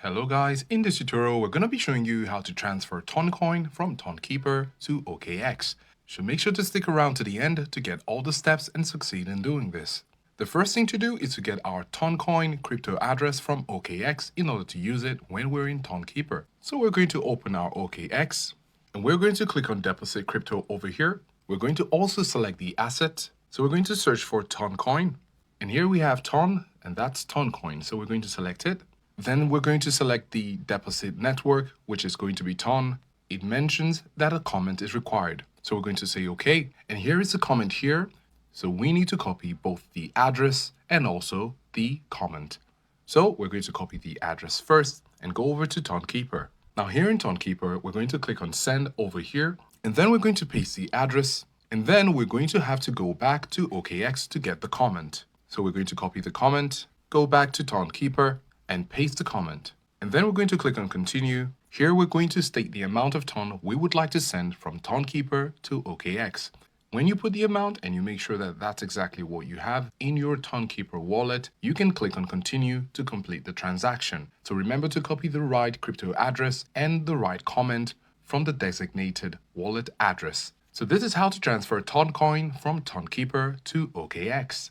Hello guys, in this tutorial we're going to be showing you how to transfer Toncoin from Tonkeeper to OKX. So make sure to stick around to the end to get all the steps and succeed in doing this. The first thing to do is to get our Toncoin crypto address from OKX in order to use it when we're in Tonkeeper. So we're going to open our OKX and we're going to click on deposit crypto over here. We're going to also select the asset. So we're going to search for Toncoin. And here we have Ton, and that's Toncoin. So we're going to select it. Then we're going to select the deposit network, which is going to be Ton. It mentions that a comment is required. So we're going to say OK. And here is the comment here. So we need to copy both the address and also the comment. So we're going to copy the address first and go over to Tonkeeper. Now here in Tonkeeper, we're going to click on send over here. And then we're going to paste the address. And then we're going to have to go back to OKX to get the comment. So we're going to copy the comment, go back to Tonkeeper, and paste the comment. And then we're going to click on continue. Here we're going to state the amount of Ton we would like to send from Tonkeeper to OKX. When you put the amount and you make sure that that's exactly what you have in your Tonkeeper wallet, you can click on continue to complete the transaction. So remember to copy the right crypto address and the right comment from the designated wallet address. So this is how to transfer Toncoin from Tonkeeper to OKX.